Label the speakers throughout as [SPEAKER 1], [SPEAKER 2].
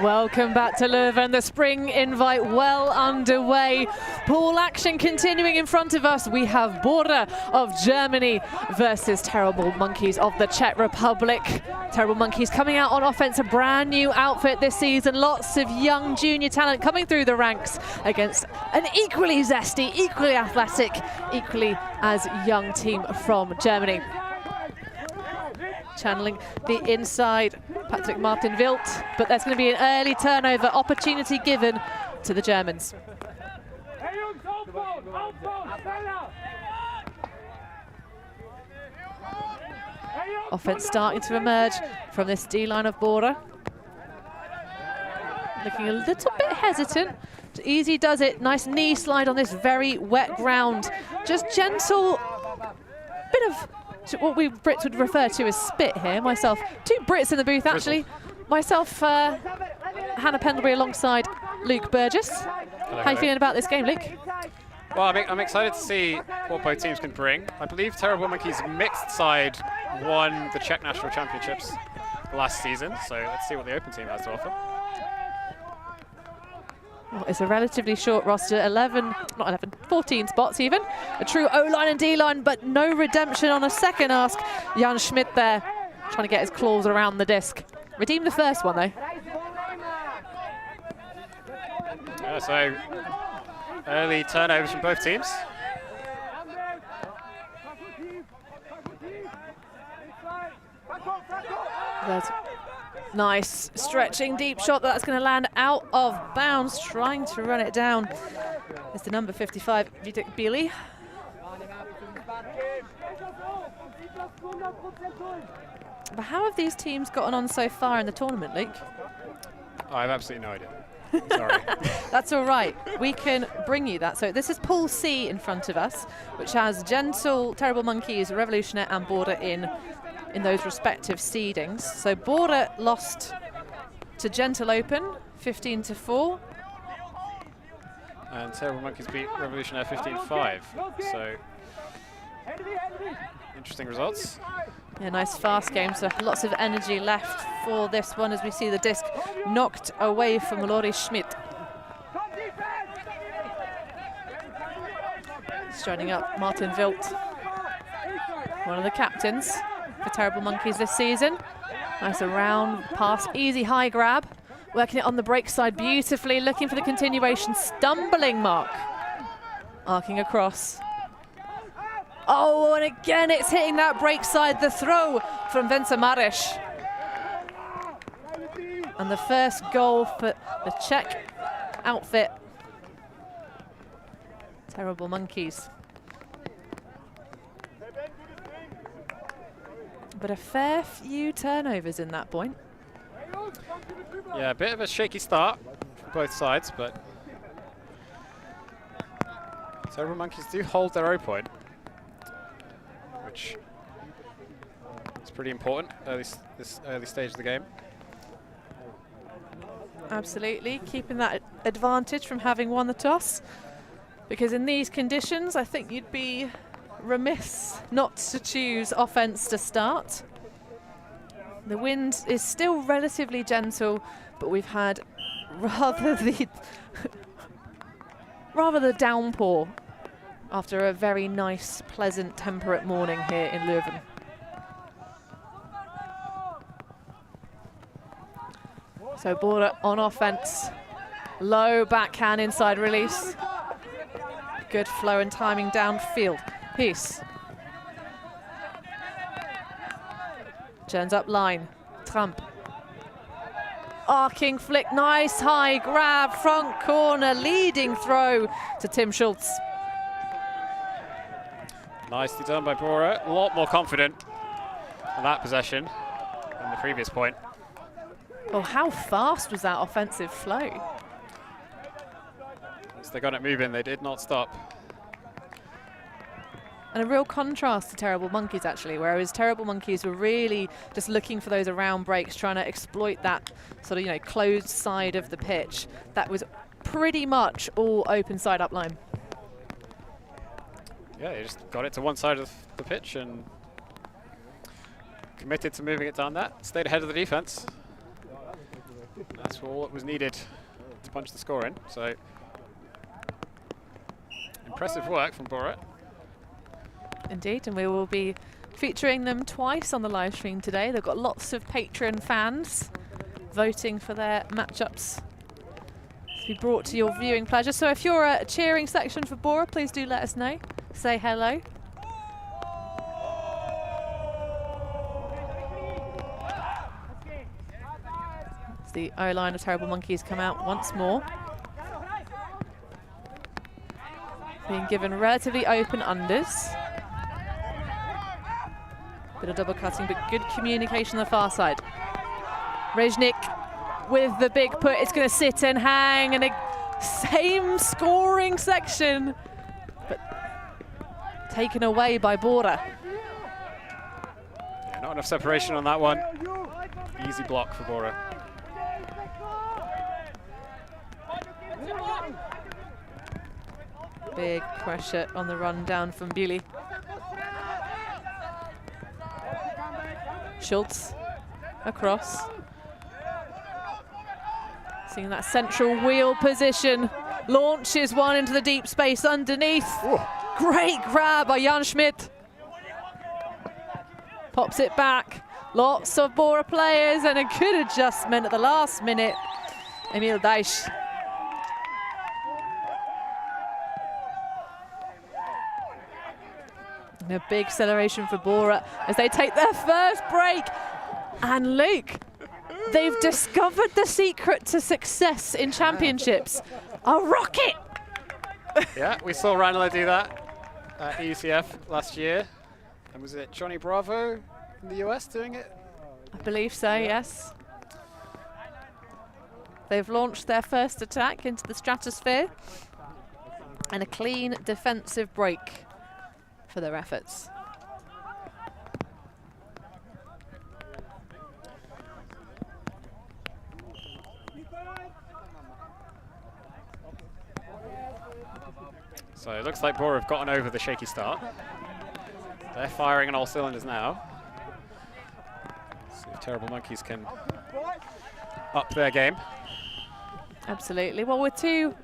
[SPEAKER 1] Welcome back to Leuven. The spring invite well underway. Pool action continuing in front of us. We have Bora of Germany versus Terrible Monkeys of the Czech Republic. Terrible Monkeys coming out on offense, a brand new outfit this season. Lots of young junior talent coming through the ranks against an equally zesty, equally athletic, equally as young team from Germany. Channeling the inside, Patrick Martin Wild, but there's going to be an early turnover opportunity given to the Germans. Offense starting to emerge from this D-line of Bora. Looking a little bit hesitant. Easy does it, nice knee slide on this very wet ground. Just gentle, bit of what we Brits would refer to as spit here. Myself, two Brits in the booth actually. Myself, Hannah Pendlebury alongside Luke Burgess.
[SPEAKER 2] Hello,
[SPEAKER 1] How are you feeling about this game, Luke?
[SPEAKER 2] Well, I'm excited to see what both teams can bring. I believe Terrible Monkeys' mixed side won the Czech National Championships last season, so let's see what the open team has to offer.
[SPEAKER 1] Well, it's a relatively short roster, 14 spots even. A true O-line and D-line, but no redemption on a second ask. Jan Schmidt there, trying to get his claws around the disc. Redeemed the first one though.
[SPEAKER 2] Yeah, so early turnovers from both teams.
[SPEAKER 1] That's nice stretching deep shot that's going to land out of bounds, trying to run it down. It's the number 55, Vitek Bili. But how have these teams gotten on so far in the tournament, Luke?
[SPEAKER 2] I have absolutely no idea. Sorry.
[SPEAKER 1] That's all right. We can bring you that. So this is Pool C in front of us, which has Gentle, Terrible Monkeys, Revolutionaire and Bora in those respective seedings. So Bora lost to Gentle Open, 15-4.
[SPEAKER 2] And Terrible Monkeys beat Revolutionaire 15-5. So interesting results.
[SPEAKER 1] Yeah, nice fast game, so lots of energy left for this one as we see the disc knocked away from Lori Schmidt. Striding up, Martin Wild, one of the captains for Terrible Monkeys this season. Nice around pass, easy high grab, working it on the break side beautifully, looking for the continuation, stumbling mark, arcing across. Oh, and again it's hitting that break side, the throw from Vence Marish. And the first goal for the Czech outfit. Terrible Monkeys. But a fair few turnovers in that point.
[SPEAKER 2] Yeah, a bit of a shaky start from both sides, but Terrible Monkeys do hold their O point, which is pretty important this early stage of the game.
[SPEAKER 1] Absolutely, keeping that advantage from having won the toss, because in these conditions I think you'd be remiss not to choose offense to start. The wind is still relatively gentle, but we've had rather the downpour after a very nice, pleasant, temperate morning here in Leuven. So Bora on offense, low backhand inside release. Good flow and timing downfield. Peace. Turns up line, Trump. Arcing flick, nice high grab, front corner, leading throw to Tim Schultz.
[SPEAKER 2] Nicely done by Bora. A lot more confident on that possession than the previous point.
[SPEAKER 1] Oh, how fast was that offensive flow?
[SPEAKER 2] Once they got it moving, they did not stop.
[SPEAKER 1] And a real contrast to Terrible Monkeys, actually, whereas Terrible Monkeys were really just looking for those around breaks, trying to exploit that sort of, closed side of the pitch. That was pretty much all open side up line.
[SPEAKER 2] Yeah, they just got it to one side of the pitch and committed to moving it down that. Stayed ahead of the defense. That's all that was needed to punch the score in. So impressive work from Bora.
[SPEAKER 1] Indeed, and we will be featuring them twice on the live stream today. They've got lots of Patreon fans voting for their matchups to be brought to your viewing pleasure. So if you're a cheering section for Bora, please do let us know. Say hello. As the O-line of Terrible Monkeys come out once more. Being given relatively open unders. Bit of double cutting, but good communication on the far side. Reznik with the big put. It's going to sit and hang, and a same scoring section, but taken away by Bora.
[SPEAKER 2] Yeah, not enough separation on that one. Easy block for Bora.
[SPEAKER 1] Big pressure on the run down from Bewley. Schultz across. Seeing that central wheel position. Launches one into the deep space underneath. Ooh. Great grab by Jan Schmidt. Pops it back. Lots of Bora players and a good adjustment at the last minute. Emil Daisch. And a big acceleration for Bora as they take their first break. And Luke, they've discovered the secret to success in championships. A rocket!
[SPEAKER 2] Yeah, we saw Ranelagh do that at EUCF last year. And was it Johnny Bravo in the US doing it?
[SPEAKER 1] I believe so, yes. They've launched their first attack into the stratosphere. And a clean defensive break for their efforts.
[SPEAKER 2] So it looks like Bora have gotten over the shaky start. They're firing on all cylinders now. See if Terrible Monkeys can up their game.
[SPEAKER 1] Absolutely. Well, with two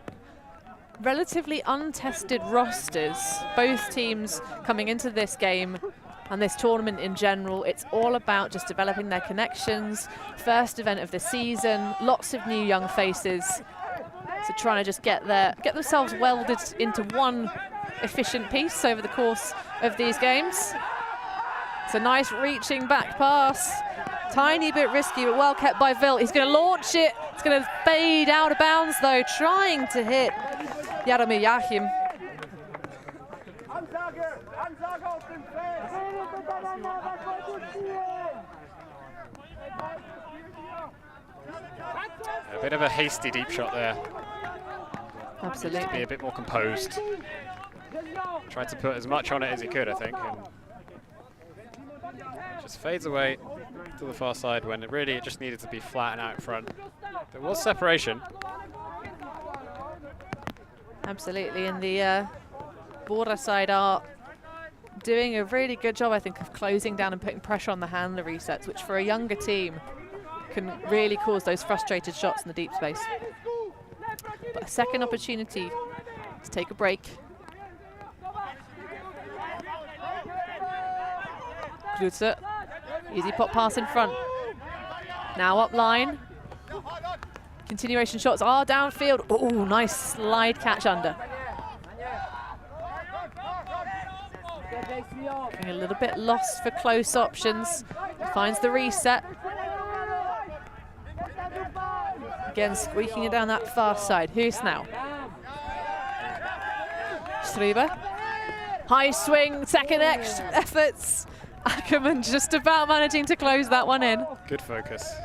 [SPEAKER 1] relatively untested rosters, both teams coming into this game and this tournament in general, it's all about just developing their connections. First event of the season, lots of new young faces. So trying to just get themselves welded into one efficient piece over the course of these games. It's a nice reaching back pass. Tiny bit risky, but well kept by Wild. He's going to launch it. It's going to fade out of bounds though, trying to hit Jaromir Jachim.
[SPEAKER 2] A bit of a hasty deep shot there.
[SPEAKER 1] Absolutely.
[SPEAKER 2] Needs to be a bit more composed. Tried to put as much on it as he could, I think. And just fades away to the far side when it just needed to be flat and out in front. There was separation.
[SPEAKER 1] Absolutely, and the Bora side are doing a really good job, I think, of closing down and putting pressure on the handler resets, which for a younger team can really cause those frustrated shots in the deep space. But a second opportunity to take a break. Klutzer, easy pop pass in front. Now up line. Continuation shots are downfield. Oh, nice slide catch under. Getting a little bit lost for close options. Finds the reset. Again, squeaking it down that far side. Who's now? Struber. High swing, second efforts. Ackerman just about managing to close that one in.
[SPEAKER 2] Good focus.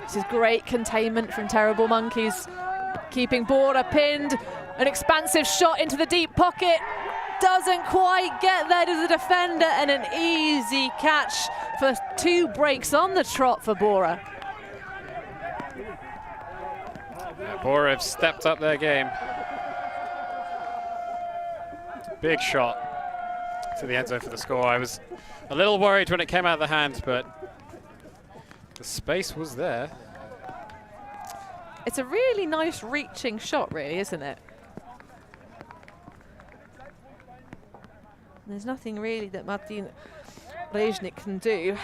[SPEAKER 1] This is great containment from Terrible Monkeys, keeping Bora pinned. An expansive shot into the deep pocket. Doesn't quite get there to the defender, and an easy catch for 2 breaks on the trot for Bora.
[SPEAKER 2] Yeah, Bora have stepped up their game. Big shot to the end zone for the score. I was a little worried when it came out of the hands, but The space was there.
[SPEAKER 1] It's a really nice reaching shot, really, isn't it? There's nothing really that Martin Reznik can do.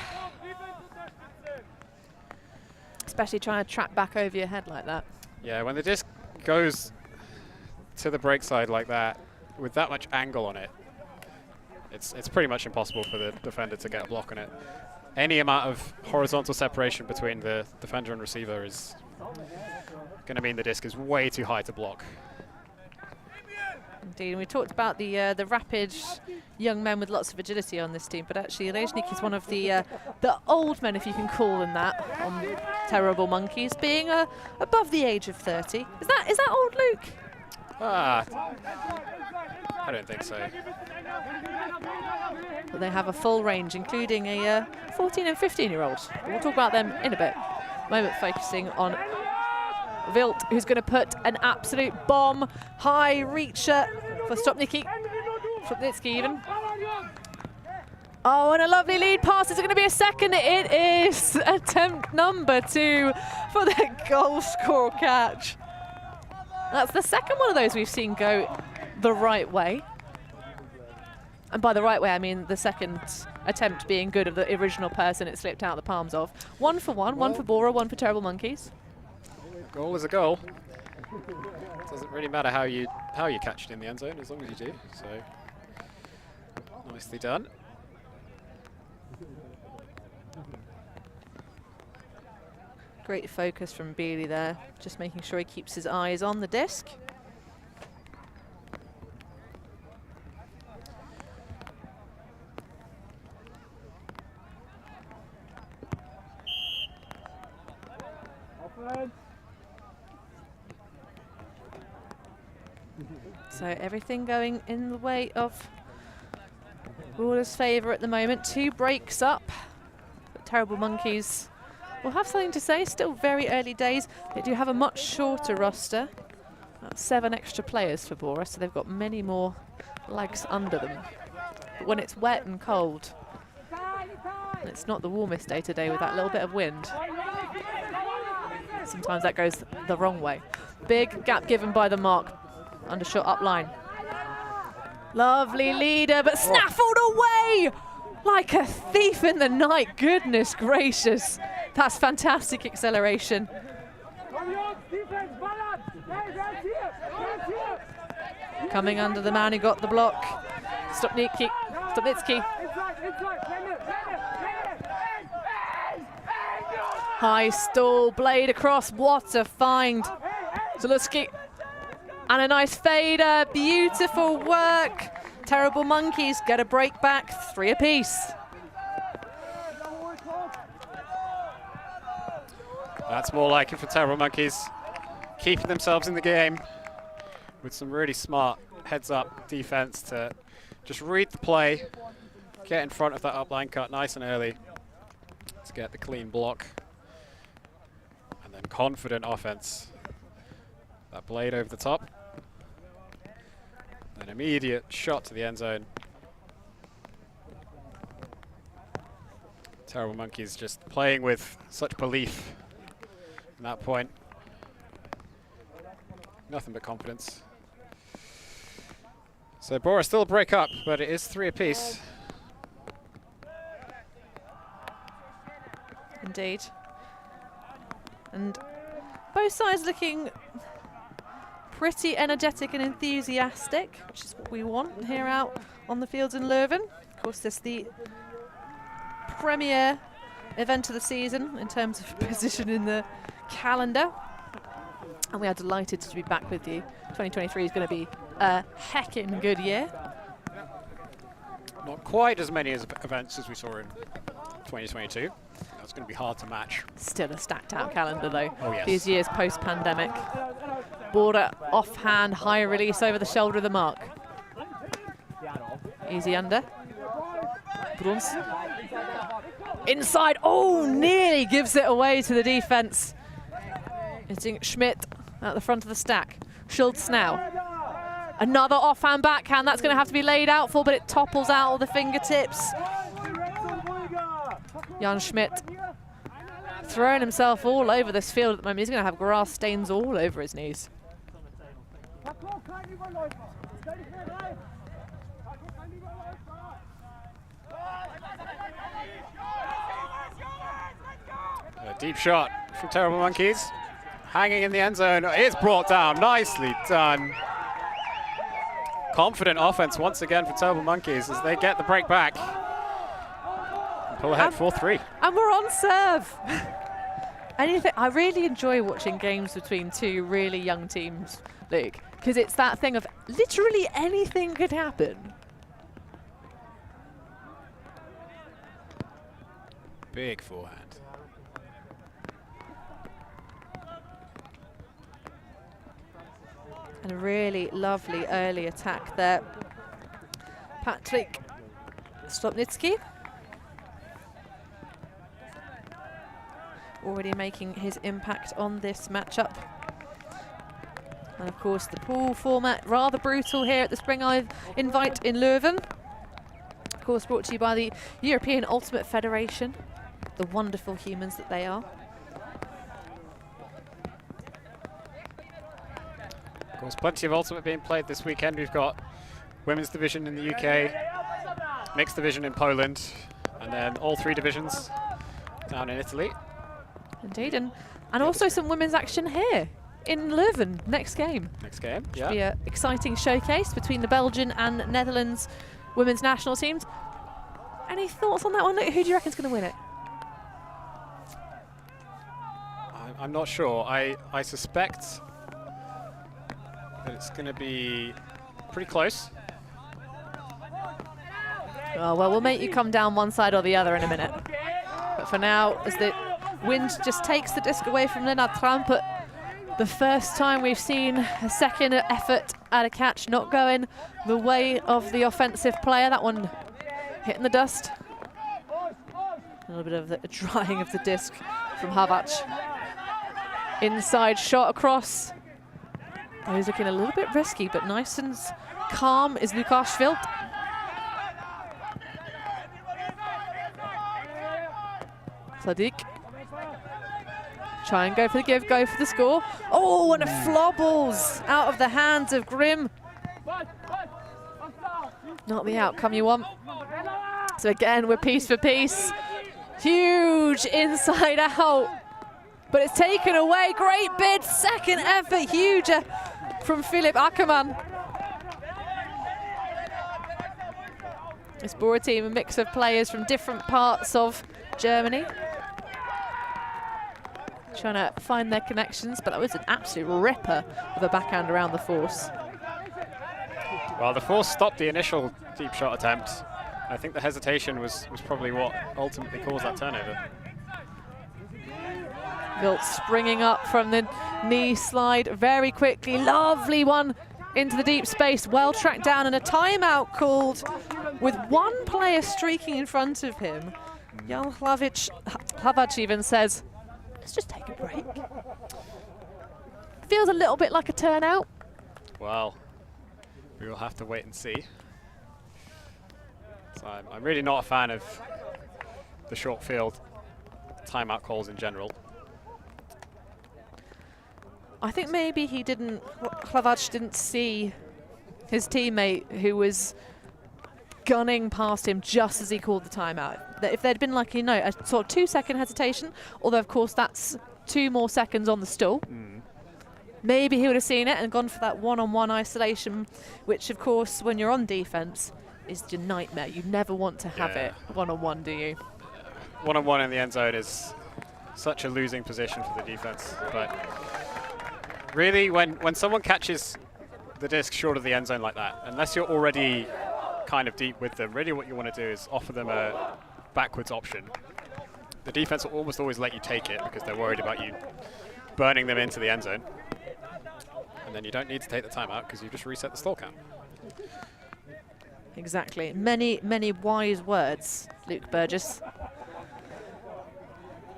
[SPEAKER 1] Especially trying to track back over your head like that.
[SPEAKER 2] Yeah, when the disc goes to the break side like that, with that much angle on it, it's pretty much impossible for the defender to get a block on it. Any amount of horizontal separation between the defender and receiver is going to mean the disc is way too high to block.
[SPEAKER 1] Indeed, and we talked about the rapid young men with lots of agility on this team, but actually Reznik is one of the old men, if you can call them that, on Terrible Monkeys, being above the age of 30. Is that old Luke?
[SPEAKER 2] I don't think so.
[SPEAKER 1] But they have a full range, including a 14 and 15-year-olds. We'll talk about them in a bit. Moment focusing on Wild, who's going to put an absolute bomb, high reacher for Stopnitsky even. Oh, and a lovely lead pass. Is it going to be a second? It is attempt number 2 for the goal score catch. That's the second one of those we've seen go the right way. And by the right way, I mean the second attempt being good of the original person it slipped out the palms of. 1 for 1, one for Bora, 1 for Terrible Monkeys.
[SPEAKER 2] A goal is a goal. It doesn't really matter how you catch it in the end zone, as long as you do. So nicely done.
[SPEAKER 1] Great focus from Bealey there, just making sure he keeps his eyes on the disc. So everything going in the way of Bora's favour at the moment. 2 breaks up. But Terrible Monkeys will have something to say. Still very early days. They do have a much shorter roster. About 7 extra players for Bora, so they've got many more legs under them. But when it's wet and cold, and it's not the warmest day today with that little bit of wind, sometimes that goes the wrong way. Big gap given by the mark. Undershot up line. Lovely leader, but snaffled away like a thief in the night. Goodness gracious. That's fantastic acceleration. Coming under the man who got the block. Stopnitsky. High stall, blade across. What a find. Zaluski. And a nice fader, beautiful work. Terrible Monkeys get a break back, 3 apiece.
[SPEAKER 2] That's more like it for Terrible Monkeys. Keeping themselves in the game with some really smart heads-up defense to just read the play, get in front of that upline cut nice and early to get the clean block. And then confident offense. That blade over the top. An immediate shot to the end zone. Terrible Monkeys just playing with such belief in that point. Nothing but confidence. So Bora still a break up, but it is 3 apiece.
[SPEAKER 1] Indeed. And both sides looking pretty energetic and enthusiastic, which is what we want here out on the fields in Leuven. Of course, this is the premier event of the season in terms of position in the calendar. And we are delighted to be back with you. 2023 is going to be a heckin' good year.
[SPEAKER 2] Not quite as many events as we saw in 2022. That's going to be hard to match.
[SPEAKER 1] Still a stacked out calendar though.
[SPEAKER 2] Oh, yes.
[SPEAKER 1] These years post-pandemic. Bora offhand, high release over the shoulder of the mark. Easy under. Bruns. Inside, oh, nearly gives it away to the defense. Hitting Schmidt at the front of the stack. Schultz now. Another offhand backhand, that's going to have to be laid out for, but it topples out of the fingertips. Jan Schmidt throwing himself all over this field at the moment. He's going to have grass stains all over his knees.
[SPEAKER 2] A deep shot from Terrible Monkeys. Hanging in the end zone. It's brought down. Nicely done. Confident offense once again for Terrible Monkeys as they get the break back. And pull ahead 4-3.
[SPEAKER 1] And we're on serve. I really enjoy watching games between two really young teams, Luke, because it's that thing of literally anything could happen.
[SPEAKER 2] Big forehand.
[SPEAKER 1] And a really lovely early attack there. Patrick Stopnitsky already making his impact on this matchup. And of course the pool format, rather brutal here at the Spring Invite in Leuven. Of course brought to you by the European Ultimate Federation, the wonderful humans that they are.
[SPEAKER 2] Of course, plenty of Ultimate being played this weekend. We've got Women's Division in the UK, Mixed Division in Poland, and then all 3 divisions down in Italy.
[SPEAKER 1] Indeed, and also some women's action here in Leuven next game.
[SPEAKER 2] Next game,
[SPEAKER 1] Should be an exciting showcase between the Belgian and Netherlands women's national teams. Any thoughts on that one? Who do you reckon is going to win it?
[SPEAKER 2] I'm not sure. I suspect that it's going to be pretty close.
[SPEAKER 1] Oh, well, we'll make you come down one side or the other in a minute. But for now, as the wind just takes the disc away from Lennart Trampet, the first time we've seen a second effort at a catch not going the way of the offensive player. That one hitting the dust. A little bit of the drying of the disc from Havac. Inside shot across. Oh, he's looking a little bit risky, but nice and calm is Lukas Schwilt. Sadiq. Try and go for the give, go for the score. Oh, and it flobbles out of the hands of Grim. Not the outcome you want. So again, we're piece for piece. Huge inside out. But it's taken away. Great bid, second effort, huge from Philip Ackermann. This Bora team, a mix of players from different parts of Germany. Trying to find their connections, but that was an absolute ripper of a backhand around the force.
[SPEAKER 2] Well, the force stopped the initial deep shot attempt. I think the hesitation was probably what ultimately caused that turnover.
[SPEAKER 1] Wilt springing up from the knee slide very quickly. Lovely one into the deep space. Well tracked down and a timeout called with one player streaking in front of him. Jan Hlavac even says, let's just take a break. Feels a little bit like a turnout.
[SPEAKER 2] Well, we will have to wait and see. So I'm really not a fan of the short field timeout calls in general.
[SPEAKER 1] I think maybe Hlavac didn't see his teammate who was gunning past him just as he called the timeout. That if there'd been like, a sort of 2-second hesitation, although of course that's 2 more seconds on the stall, maybe he would have seen it and gone for that one-on-one isolation, which of course when you're on defense is your nightmare. You never want to have it one-on-one, do you?
[SPEAKER 2] One-on-one in the end zone is such a losing position for the defense, but really when someone catches the disc short of the end zone like that, unless you're already kind of deep with them, really what you want to do is offer them a backwards option. The defense will almost always let you take it because they're worried about you burning them into the end zone. And then you don't need to take the timeout because you just reset the stall count.
[SPEAKER 1] Exactly. Many, many wise words, Luke Burgess.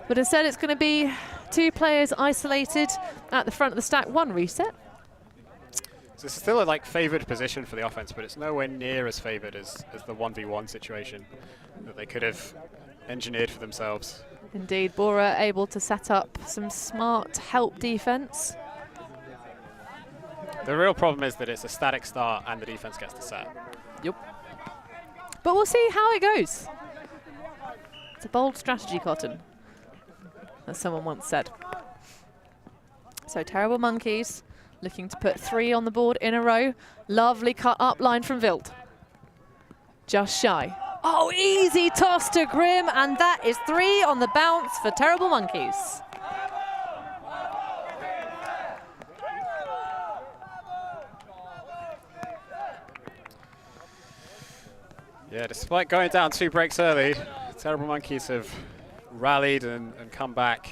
[SPEAKER 1] But instead it's going to be 2 players isolated at the front of the stack, 1 reset.
[SPEAKER 2] So this is still a favoured position for the offense, but it's nowhere near as favoured as the 1v1 situation that they could have engineered for themselves
[SPEAKER 1] Indeed, Bora able to set up some smart help defense.
[SPEAKER 2] The real problem is that it's a static start and the defense gets to set.
[SPEAKER 1] Yep. But we'll see how it goes. It's a bold strategy, Cotton, as someone once said. So Terrible Monkeys looking to put 3 on the board in a row. Lovely cut up line from Wild. Just shy. Oh, easy toss to Grim, and that is 3 on the bounce for Terrible Monkeys.
[SPEAKER 2] Yeah, despite going down 2 breaks early, Terrible Monkeys have rallied and come back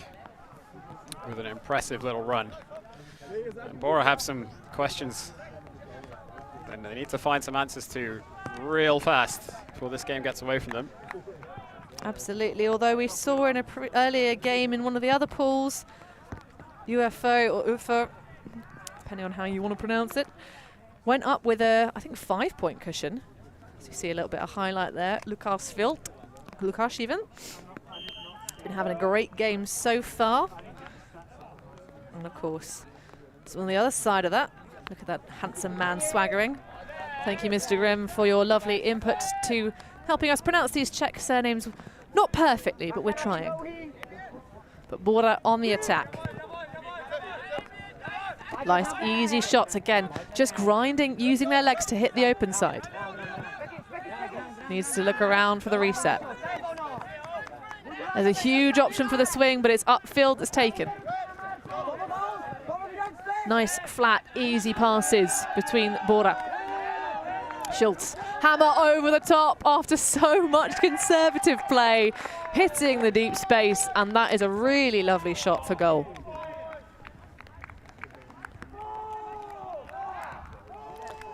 [SPEAKER 2] with an impressive little run. And Bora have some questions and they need to find some answers to real fast before this game gets away from them.
[SPEAKER 1] Absolutely, although we saw in an earlier game in one of the other pools, UFO or UFO, depending on how you want to pronounce it, went up with a, I think, 5-point cushion. So you see a little bit of highlight there. Lukas even. Been having a great game so far. And of course, so on the other side of that, look at that handsome man swaggering. Thank you, Mr. Grimm, for your lovely input to helping us pronounce these Czech surnames. Not perfectly, but we're trying. But Bora on the attack. Nice, easy shots again. Just grinding, using their legs to hit the open side. Needs to look around for the reset. There's a huge option for the swing, but it's upfield that's taken. Nice, flat, easy passes between Bora. Schultz, hammer over the top after so much conservative play, hitting the deep space, and that is a really lovely shot for goal.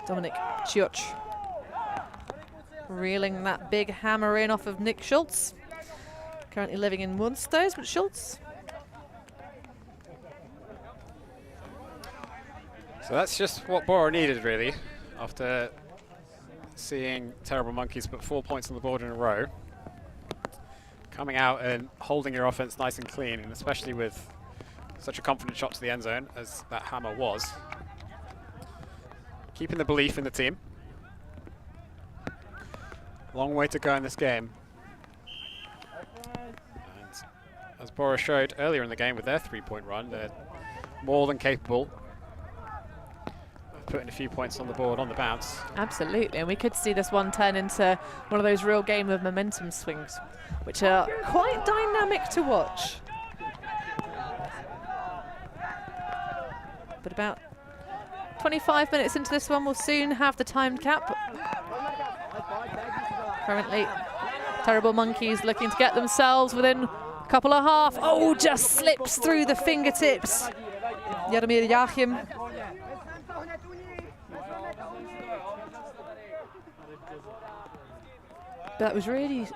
[SPEAKER 1] Dominic Cioch reeling that big hammer in off of Nick Schultz. Currently living in Munsters, but Schultz.
[SPEAKER 2] So that's just what Bora needed, really, after seeing Terrible Monkeys put 4 points on the board in a row. Coming out and holding your offense nice and clean, and especially with such a confident shot to the end zone as that hammer was. Keeping the belief in the team. Long way to go in this game. And as Bora showed earlier in the game with their 3-point run, they're more than capable of putting a few points on the board on the bounce.
[SPEAKER 1] Absolutely, and we could see this one turn into one of those real game of momentum swings, which are quite dynamic to watch. But about 25 minutes into this one, we'll soon have the timed cap. Currently, Terrible Monkeys looking to get themselves within a couple of half. Oh, just slips through the fingertips. Jaromir Joachim. That was really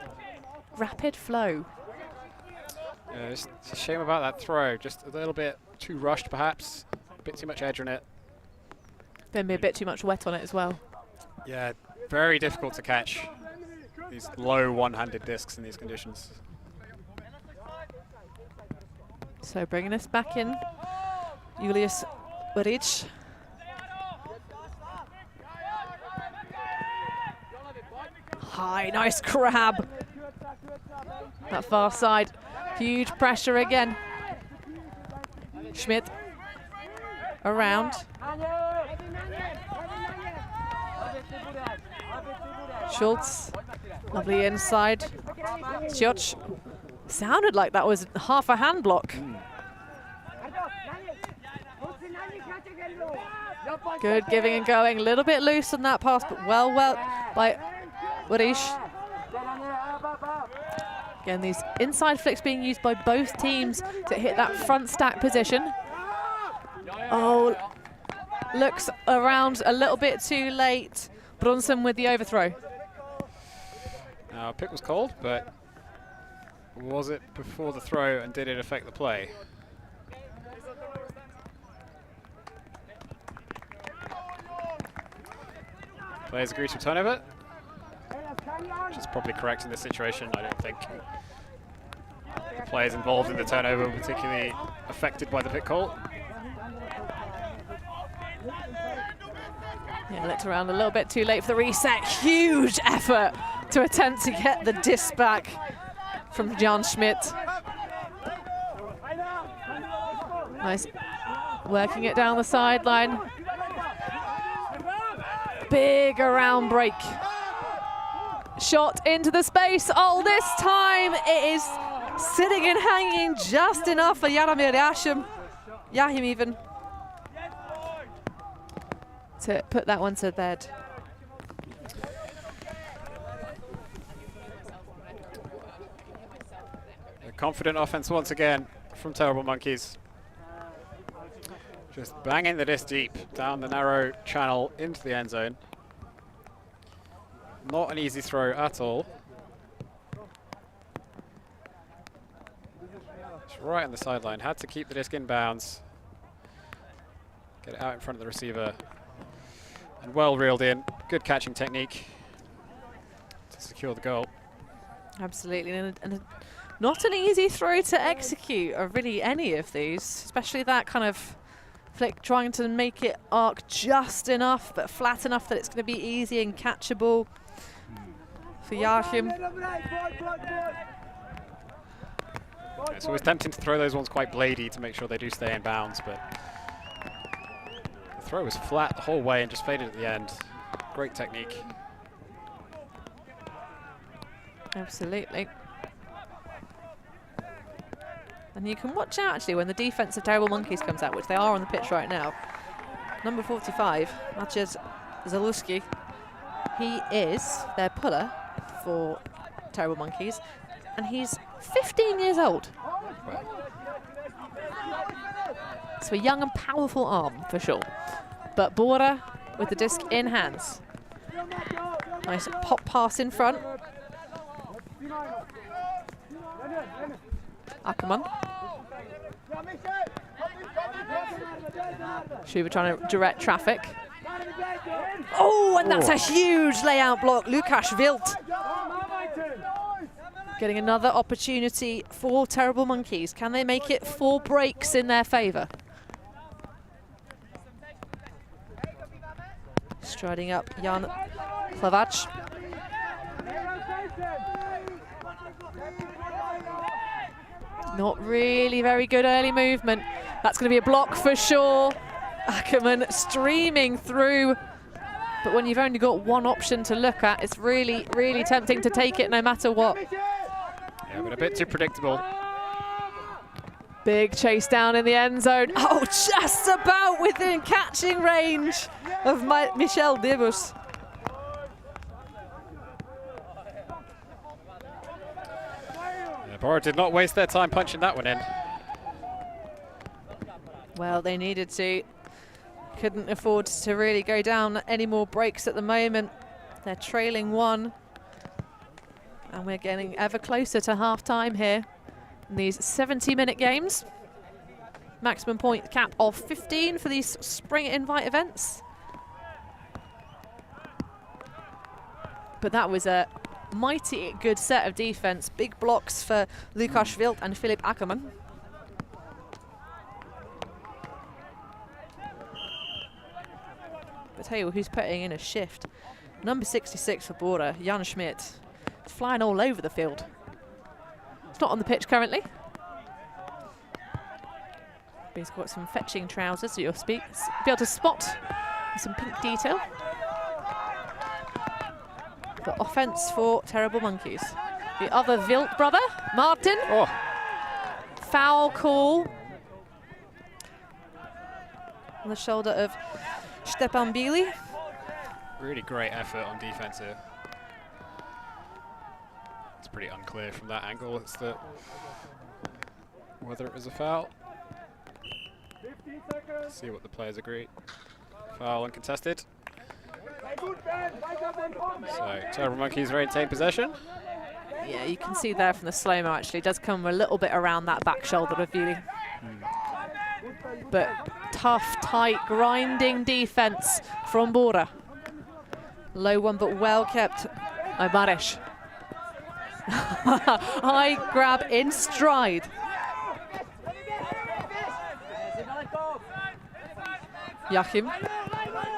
[SPEAKER 1] rapid flow.
[SPEAKER 2] Yeah, it's a shame about that throw. Just a little bit too rushed, perhaps. A bit too much edge on it.
[SPEAKER 1] Maybe a bit too much wet on it as well.
[SPEAKER 2] Yeah, very difficult to catch these low one-handed discs in these conditions.
[SPEAKER 1] So bringing us back in, Julius Boric. High, nice grab. That far side, huge pressure again. Schmidt around. Schultz, lovely inside. Cioch, sounded like that was half a hand block. Good giving and going, a little bit loose on that pass, but well by Warish. Again, these inside flicks being used by both teams to hit that front stack position. Oh, looks around a little bit too late. Brunson with the overthrow.
[SPEAKER 2] Now, pick was called, but was it before the throw and did it affect the play? Players agree to turnover, which is probably correct in this situation, I don't think. players involved in the turnover were particularly affected by the pit call.
[SPEAKER 1] Yeah, looked around a little bit too late for the reset. Huge effort to attempt to get the disc back from Jan Schmidt. Nice, working it down the sideline. Big around break. Shot into the space. Oh, this time it is sitting and hanging just enough for Jaromir Yahim even, to put that one to bed.
[SPEAKER 2] A confident offense once again from Terrible Monkeys. Just banging the disc deep down the narrow channel into the end zone. Not an easy throw at all. Just right on the sideline. Had to keep the disc in bounds. Get it out in front of the receiver. And well reeled in. Good catching technique to secure the goal.
[SPEAKER 1] Absolutely, and not an easy throw to execute, or really any of these, especially that kind of flick, trying to make it arc just enough, but flat enough that it's going to be easy and catchable for Joachim.
[SPEAKER 2] It's always tempting to throw those ones quite bladey to make sure they do stay in bounds, but the throw was flat the whole way and just faded at the end. Great technique.
[SPEAKER 1] Absolutely. And you can watch out actually when the defense of Terrible Monkeys comes out, which they are on the pitch right now. Number 45, Maciej Zaluski. He is their puller for Terrible Monkeys, and he's 15 years old. So a young and powerful arm for sure. But Bora with the disc in hands. Nice pop pass in front. Ackermann. Schuber trying to direct traffic. Oh, and that's a huge layout block. Lukáš Wild. Getting another opportunity for Terrible Monkeys. Can they make it 4 breaks in their favour? Striding up, Jan Hlavac. Not really very good early movement. That's going to be a block for sure. Ackermann streaming through. But when you've only got one option to look at, it's really, really tempting to take it no matter what.
[SPEAKER 2] Yeah, but a bit too predictable.
[SPEAKER 1] Big chase down in the end zone. Oh, just about within catching range of Michel Dibus.
[SPEAKER 2] Bora did not waste their time punching that one in.
[SPEAKER 1] Well, they needed to. Couldn't afford to really go down any more breaks at the moment. They're trailing 1. And we're getting ever closer to half-time here in these 70-minute games. Maximum point cap of 15 for these spring invite events. But that was a mighty good set of defense. Big blocks for Lukáš Wild and Filip Ackermann. But tell you who's putting in a shift. Number 66 for Bora, Jan Schmidt. He's flying all over the field. It's not on the pitch currently. But he's got some fetching trousers, so you'll be able to spot some pink detail. The offense for Terrible Monkeys. The other Wild brother, Martin.
[SPEAKER 2] Oh.
[SPEAKER 1] Foul call on the shoulder of Stepan Bili.
[SPEAKER 2] Really great effort on defense here. It's pretty unclear from that angle as to whether it was a foul. Let's see what the players agree. Foul uncontested. So Terrible Monkeys retain possession.
[SPEAKER 1] Yeah, you can see there from the slow-mo actually, it does come a little bit around that back shoulder of Bili. But tough, tight, grinding defense from Bora. Low one, but well kept by Mares. High grab in stride. Joachim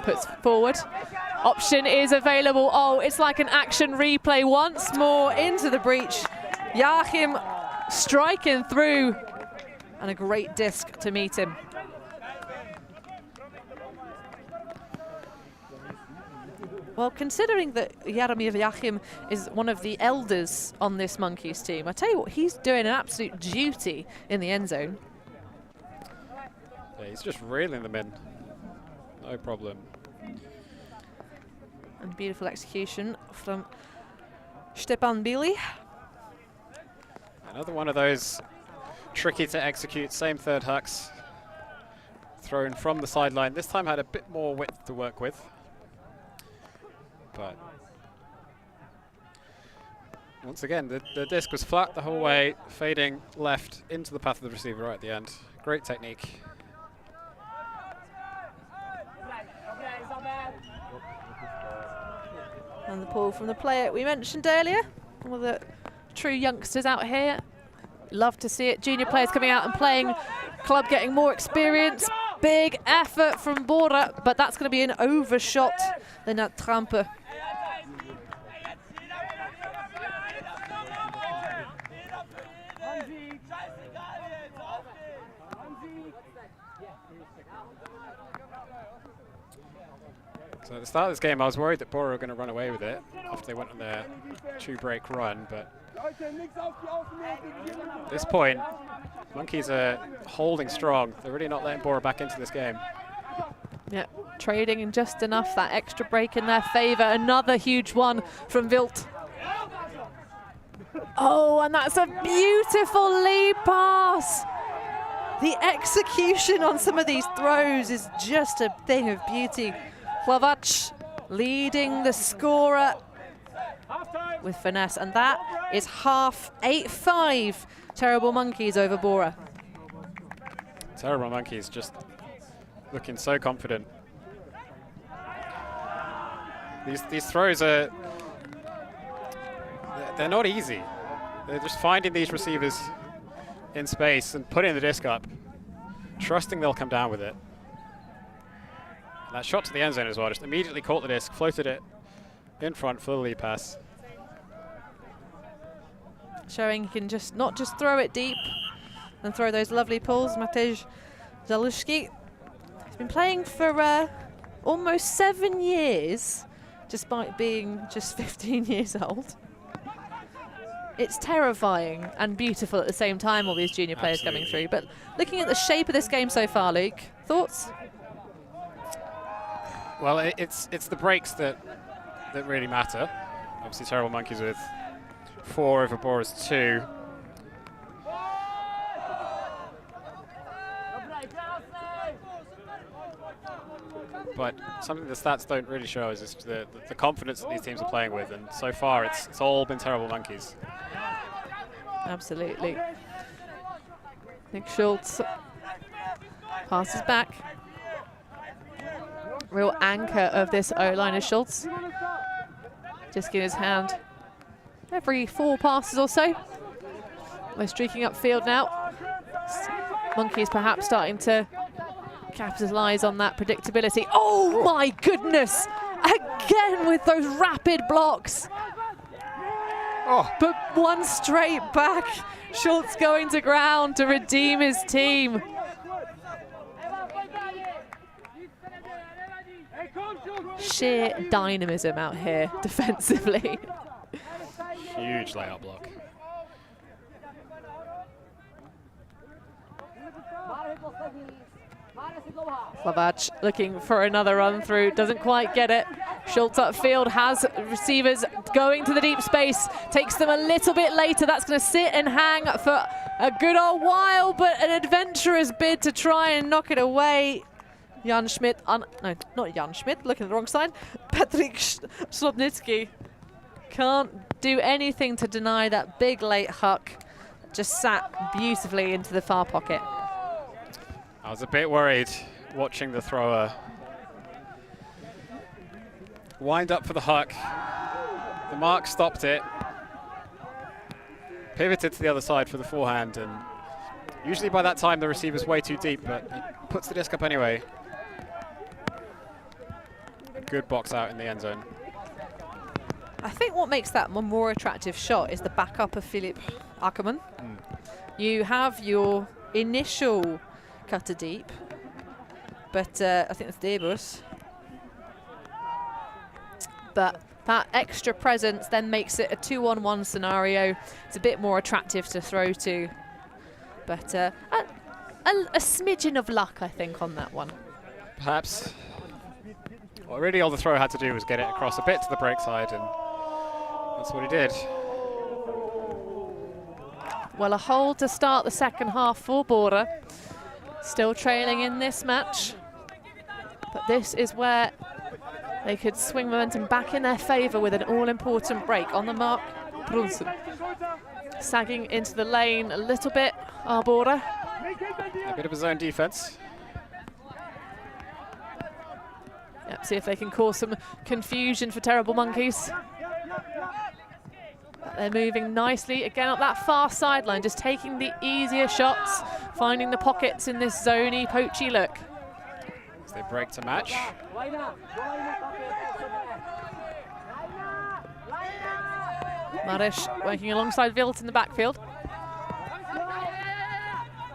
[SPEAKER 1] puts forward. Option is available. Oh, it's like an action replay once more into the breach. Joachim striking through, and a great disc to meet him. Well, considering that Jaromir Joachim is one of the elders on this Monkeys team, I tell you what, he's doing an absolute duty in the end zone.
[SPEAKER 2] Yeah, he's just reeling them in. No problem.
[SPEAKER 1] And beautiful execution from Stepan Bili.
[SPEAKER 2] Another one of those tricky to execute, same third hucks. Thrown from the sideline. This time had a bit more width to work with. But once again, the disc was flat the whole way, fading left into the path of the receiver right at the end. Great technique.
[SPEAKER 1] And the pull from the player we mentioned earlier. One of the true youngsters out here. Love to see it. Junior players coming out and playing. Club getting more experience. Big effort from Bora, but that's going to be an overshot. Then at Trampe.
[SPEAKER 2] So at the start of this game, I was worried that Bora were going to run away with it after they went on their 2-break run, but at this point, Monkeys are holding strong. They're really not letting Bora back into this game.
[SPEAKER 1] Yeah, trading in just enough, that extra break in their favour. Another huge one from Wild. Oh, and that's a beautiful lead pass. The execution on some of these throws is just a thing of beauty. Wrocław leading the scorer with finesse, and that is half. 8-5. Terrible Monkeys over Bora.
[SPEAKER 2] Terrible Monkeys just looking so confident. These throws are, they're not easy. They're just finding these receivers in space and putting the disc up, trusting they'll come down with it. And that shot to the end zone as well, just immediately caught the disc, floated it in front for the lead pass.
[SPEAKER 1] Showing he can just not just throw it deep and throw those lovely pulls. Matej Zaluszki. He's been playing for almost 7 years, despite being just 15 years old. It's terrifying and beautiful at the same time, all these junior players coming through. But looking at the shape of this game so far, Luke, thoughts?
[SPEAKER 2] Well, it's the breaks that really matter. Obviously, Terrible Monkeys with 4 over Bora's 2. But something the stats don't really show is just the confidence that these teams are playing with, and so far it's all been Terrible Monkeys.
[SPEAKER 1] Absolutely. Nick Schultz passes back. Real anchor of this O-line is Schultz. Just in his hand every 4 passes or so. We're streaking upfield now. Monkeys perhaps starting to capitalise on that predictability. Oh my goodness! Again with those rapid blocks.
[SPEAKER 2] Oh.
[SPEAKER 1] But one straight back. Schultz going to ground to redeem his team. Sheer dynamism out here defensively.
[SPEAKER 2] Huge layout block.
[SPEAKER 1] Wrocław looking for another run through, doesn't quite get it. Schultz upfield has receivers going to the deep space, takes them a little bit later. That's going to sit and hang for a good old while, but an adventurous bid to try and knock it away. Jan Schmidt, no, not Jan Schmidt, looking at the wrong side. Patrick Slobnicki can't do anything to deny that big late huck. Just sat beautifully into the far pocket.
[SPEAKER 2] I was a bit worried watching the thrower wind up for the huck. The mark stopped it. pivoted to the other side for the forehand, and usually by that time the receiver's way too deep, but he puts the disc up anyway. Good box out in the end zone.
[SPEAKER 1] I think what makes that a more attractive shot is the backup of Philipp Ackermann. You have your initial cutter deep, but I think that's Debus. But that extra presence then makes it a 2-on-1 scenario. It's a bit more attractive to throw to. But a smidgen of luck, I think, on that one.
[SPEAKER 2] Perhaps. Well, really all the throw had to do was get it across a bit to the break side, and that's what he did.
[SPEAKER 1] Well, a hold to start the second half for Bora. Still trailing in this match. But this is where they could swing momentum back in their favour with an all-important break. On the mark, Brunson. Sagging into the lane a little bit, Bora.
[SPEAKER 2] A bit of a zone defence.
[SPEAKER 1] Yep, see if they can cause some confusion for Terrible Monkeys. But they're moving nicely again up that far sideline, just taking the easier shots, finding the pockets in this zoney, poachy look.
[SPEAKER 2] As they break to match.
[SPEAKER 1] Marish working alongside Wild in the backfield.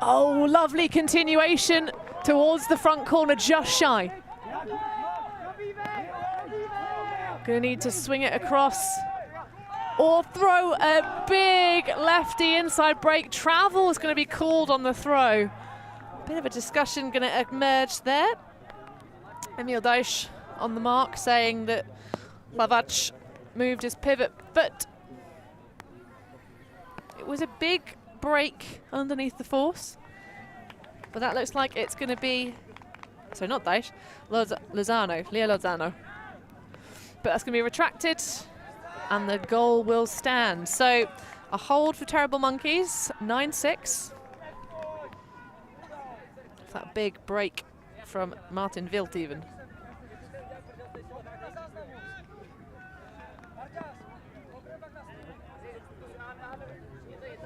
[SPEAKER 1] Oh, lovely continuation towards the front corner, just shy. Gonna need to swing it across or throw a big lefty inside break. Travel is going to be called on the throw. Bit of a discussion going to emerge there. Emil Deutsch on the mark saying that Hlavac moved his pivot, but it was a big break underneath the force. But that looks like it's going to be, so not Deutsch, Leo Lozano. But that's going to be retracted, and the goal will stand. So a hold for Terrible Monkeys, 9-6. That big break from Martin Wild even.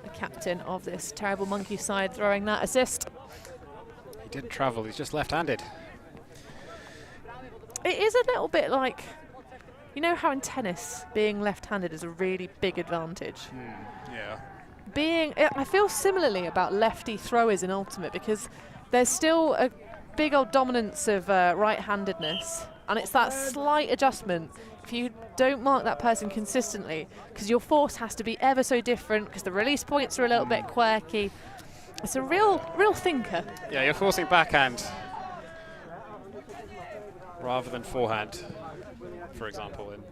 [SPEAKER 1] The captain of this Terrible Monkey side throwing that assist.
[SPEAKER 2] He didn't travel, he's just left-handed.
[SPEAKER 1] It is a little bit like, you know how in tennis, being left-handed is a really big advantage?
[SPEAKER 2] Yeah.
[SPEAKER 1] I feel similarly about lefty throwers in Ultimate, because there's still a big old dominance of right-handedness, and it's that slight adjustment if you don't mark that person consistently, because your force has to be ever so different, because the release points are a little bit quirky. It's a real thinker.
[SPEAKER 2] Yeah, you're forcing backhand rather than forehand, for example. And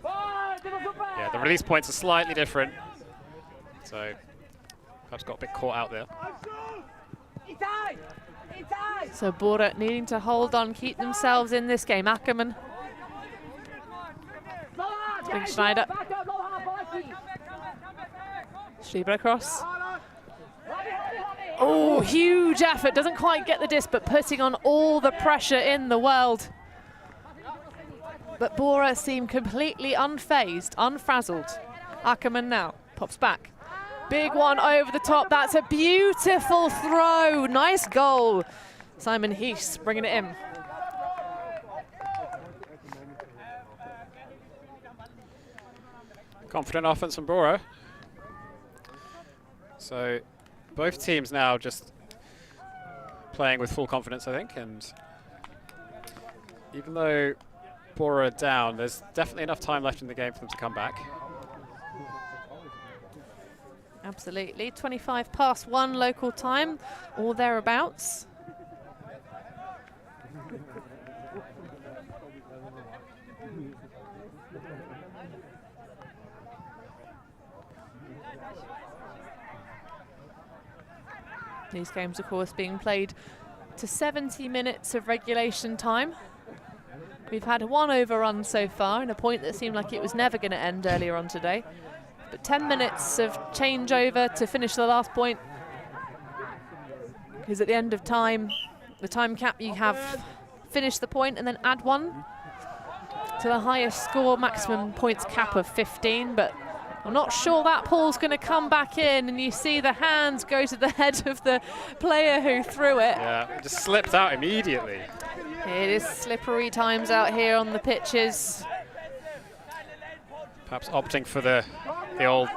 [SPEAKER 2] yeah, the release points are slightly different, so perhaps got a bit caught out there.
[SPEAKER 1] So Bora needing to hold on, keep themselves in this game. Ackermann. Big Schneider. Schieber across. Oh, huge effort. Doesn't quite get the disc, but putting on all the pressure in the world. But Bora seem completely unfazed, unfrazzled. Ackermann now pops back. Big one over the top. That's a beautiful throw. Nice goal. Simon Hees bringing it in.
[SPEAKER 2] Confident offense from Bora. So both teams now just playing with full confidence, I think. And even though Bora are down, there's definitely enough time left in the game for them to come back.
[SPEAKER 1] Absolutely. 1 local time, or thereabouts. These games, of course, being played to 70 minutes of regulation time. We've had one overrun so far, and a point that seemed like it was never going to end earlier on today. But 10 minutes of changeover to finish the last point. Because at the end of time, the time cap, you have finished the point and then add one to the highest score, maximum points cap of 15. But I'm not sure that ball's going to come back in, and you see the hands go to the head of the player who threw it.
[SPEAKER 2] Yeah, it just slipped out immediately.
[SPEAKER 1] It is slippery times out here on the pitches.
[SPEAKER 2] Perhaps opting for the old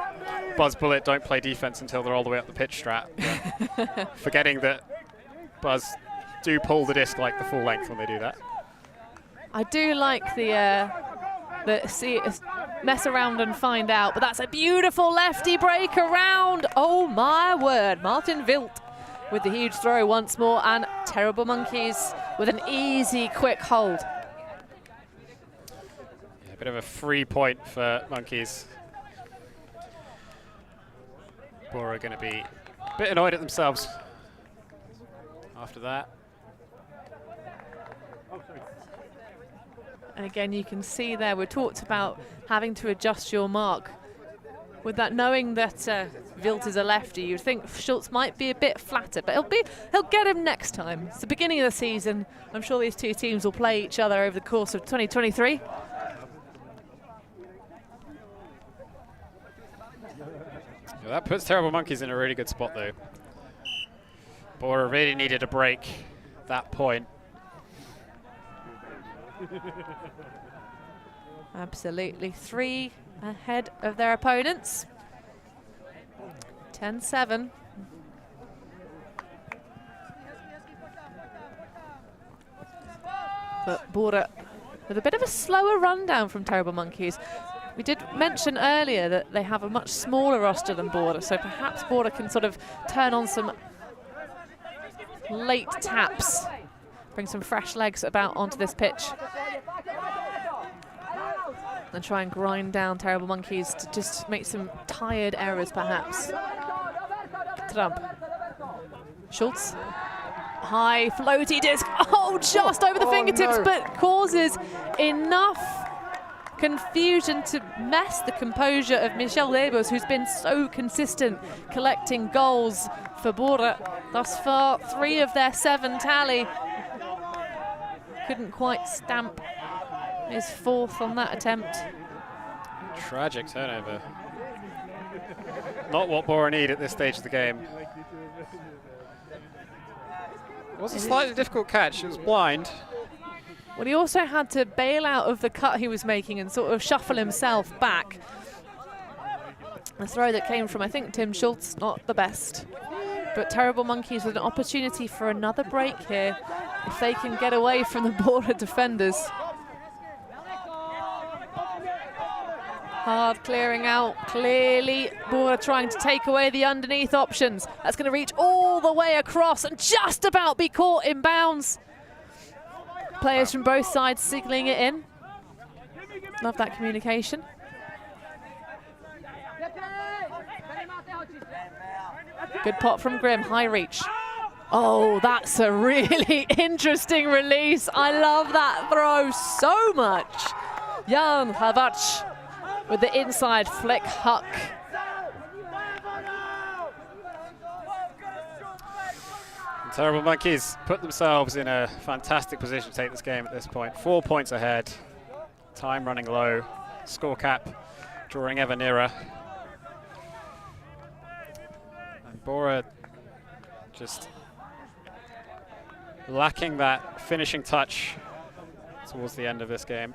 [SPEAKER 2] Buzz bullet, don't play defense until they're all the way up the pitch strat. Forgetting that Buzz do pull the disc like the full length when they do that.
[SPEAKER 1] I do like the mess around and find out, but that's a beautiful lefty break around. Oh my word, Martin Wild with the huge throw once more, and Terrible Monkeys with an easy, quick hold.
[SPEAKER 2] Yeah, a bit of a free point for Monkeys. Bora are going to be a bit annoyed at themselves after that.
[SPEAKER 1] And again, you can see there, we talked about having to adjust your mark. With that, knowing that Wild is a lefty, you'd think Schultz might be a bit flatter, but he'll get him next time. It's the beginning of the season. I'm sure these two teams will play each other over the course of 2023.
[SPEAKER 2] Yeah, that puts Terrible Monkeys in a really good spot, though. Bora really needed a break that point.
[SPEAKER 1] Absolutely, 3 ahead of their opponents. 10-7. But Bora with a bit of a slower rundown from Terrible Monkeys. We did mention earlier that they have a much smaller roster than Bora, so perhaps Bora can sort of turn on some late taps, bring some fresh legs about onto this pitch, and try and grind down Terrible Monkeys to just make some tired errors, perhaps. Trump. Schultz. High floaty disc. Oh, just over the fingertips, but causes enough confusion to mess the composure of Michel Lebos, who's been so consistent collecting goals for Bora. Thus far, 3 of their 7 tally. Couldn't quite stamp his 4th on that attempt.
[SPEAKER 2] Tragic turnover. Not what Bora need at this stage of the game. It was a slightly difficult catch. It was blind.
[SPEAKER 1] Well, he also had to bail out of the cut he was making and sort of shuffle himself back. A throw that came from, I think, Tim Schultz, not the best. But Terrible Monkeys with an opportunity for another break here if they can get away from the Bora defenders. Hard clearing out, clearly Bora trying to take away the underneath options. That's going to reach all the way across and just about be caught in bounds. Players from both sides signalling it in. Love that communication. Good pot from Grim, high reach. Oh, that's a really interesting release. I love that throw so much. Jan Havertz with the inside flick huck.
[SPEAKER 2] And Terrible Monkeys put themselves in a fantastic position to take this game at this point. 4 points ahead, time running low, score cap drawing ever nearer. And Bora just lacking that finishing touch towards the end of this game.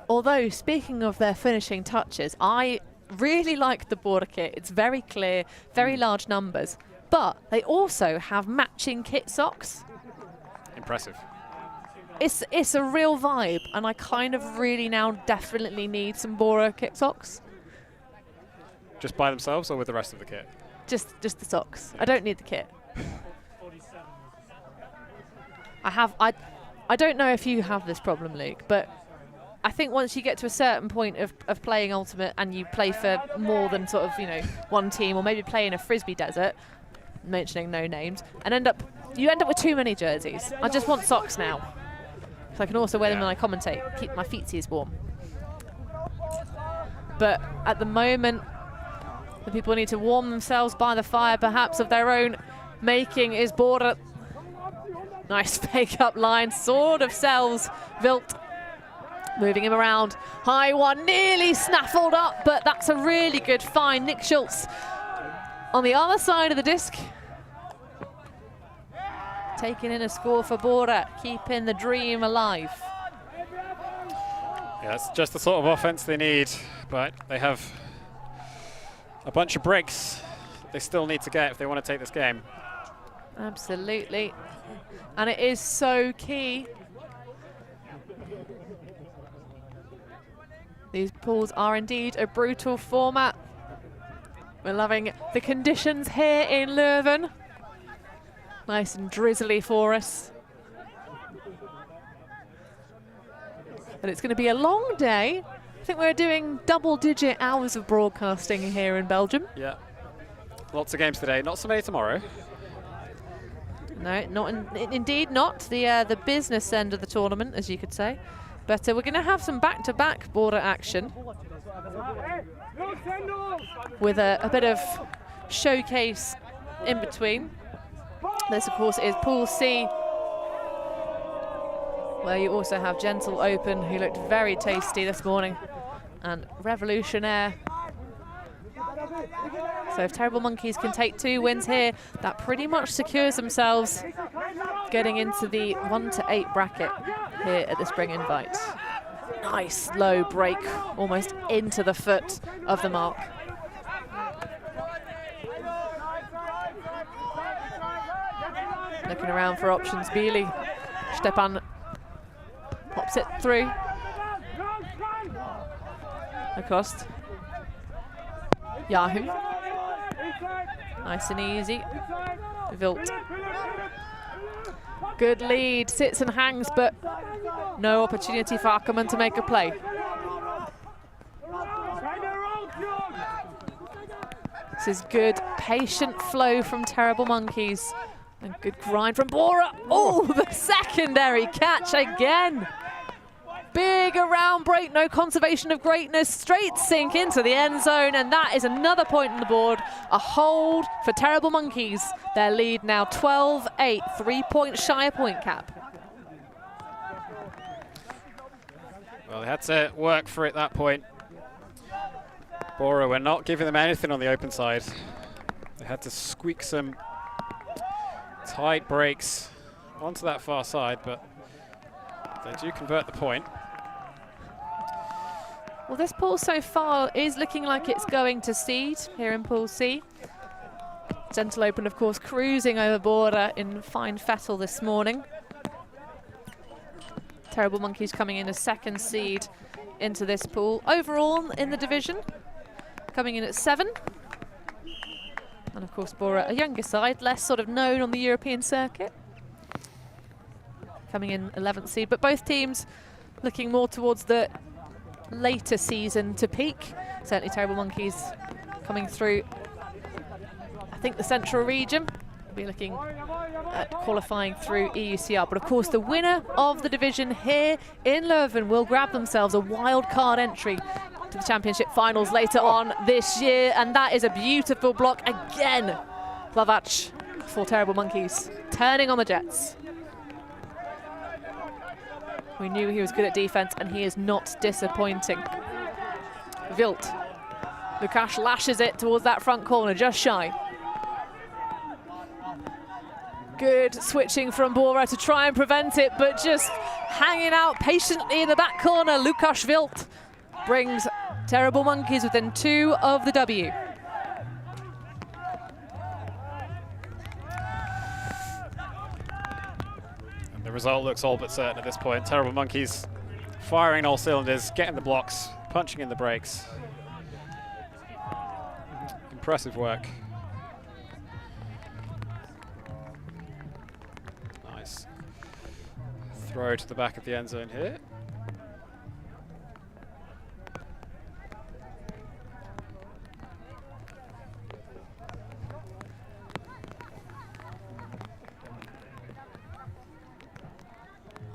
[SPEAKER 1] Although, speaking of their finishing touches, I really like the Bora kit. It's very clear, very large numbers, but they also have matching kit socks.
[SPEAKER 2] Impressive.
[SPEAKER 1] It's a real vibe, and I kind of really now definitely need some Bora kit socks.
[SPEAKER 2] Just by themselves or with the rest of the kit?
[SPEAKER 1] Just the socks. I don't need the kit. I don't know if you have this problem, Luke, but I think once you get to a certain point of playing Ultimate and you play for more than sort of, one team, or maybe play in a Frisbee desert, mentioning no names, and you end up with too many jerseys. I just want socks now. So I can also wear them when I commentate, keep my feetsies warm. But at the moment, the people need to warm themselves by the fire, perhaps of their own making, is Bora. Nice fake up line, sort of sells Wild. Moving him around. High one, nearly snaffled up, but that's a really good find. Nick Schultz on the other side of the disc. Taking in a score for Bora, keeping the dream alive.
[SPEAKER 2] Yeah, it's just the sort of offense they need, but they have a bunch of breaks they still need to get if they want to take this game.
[SPEAKER 1] Absolutely. And it is so key. These pools are indeed a brutal format. We're loving the conditions here in Leuven. Nice and drizzly for us. But it's going to be a long day. I think we're doing double-digit hours of broadcasting here in Belgium.
[SPEAKER 2] Yeah. Lots of games today, not so many tomorrow.
[SPEAKER 1] No, indeed not. The business end of the tournament, as you could say. But we're going to have some back-to-back Bora action with a bit of showcase in between. This, of course, is Pool C, where you also have Gentle Open, who looked very tasty this morning, and Revolutionaire. So if Terrible Monkeys can take 2 wins here, that pretty much secures themselves getting into the 1 to 8 bracket here at the Spring Invite. Nice low break, almost into the foot of the mark. Looking around for options, Beely. Stepan pops it through. Across. Yahoo. Nice and easy. Wilt. Good lead, sits and hangs, but no opportunity for Ackerman to make a play. This is good, patient flow from Terrible Monkeys. And good grind from Bora. Oh, the secondary catch again. Big around break, no conservation of greatness. Straight sink into the end zone, and that is another point on the board. A hold for Terrible Monkeys. Their lead now 12-8, 3 points shy of point cap.
[SPEAKER 2] Well, they had to work for it that point. Bora were not giving them anything on the open side. They had to squeak some tight breaks onto that far side, but they do convert the point.
[SPEAKER 1] Well, this pool so far is looking like it's going to seed here in Pool C. Gentle Open, of course, cruising over Bora in fine fettle this morning. Terrible Monkeys coming in as 2nd seed into this pool. Overall in the division, coming in at 7. And of course, Bora, a younger side, less sort of known on the European circuit. Coming in 11th seed, but both teams looking more towards the later season to peak. Certainly Terrible Monkeys coming through, I think, the central region. We'll be looking at qualifying through EUCR. But of course, the winner of the division here in Leuven will grab themselves a wild card entry to the championship finals later on this year, and that is a beautiful block again. Glavac for Terrible Monkeys, turning on the Jets. We knew he was good at defense, and he is not disappointing. Wilt. Lukasz lashes it towards that front corner, just shy. Good switching from Bora to try and prevent it, but just hanging out patiently in the back corner. Lukasz Wilt brings Terrible Monkeys within 2 of the W.
[SPEAKER 2] And the result looks all but certain at this point. Terrible Monkeys firing all cylinders, getting the blocks, punching in the breaks. Impressive work. Nice. Throw to the back of the end zone here.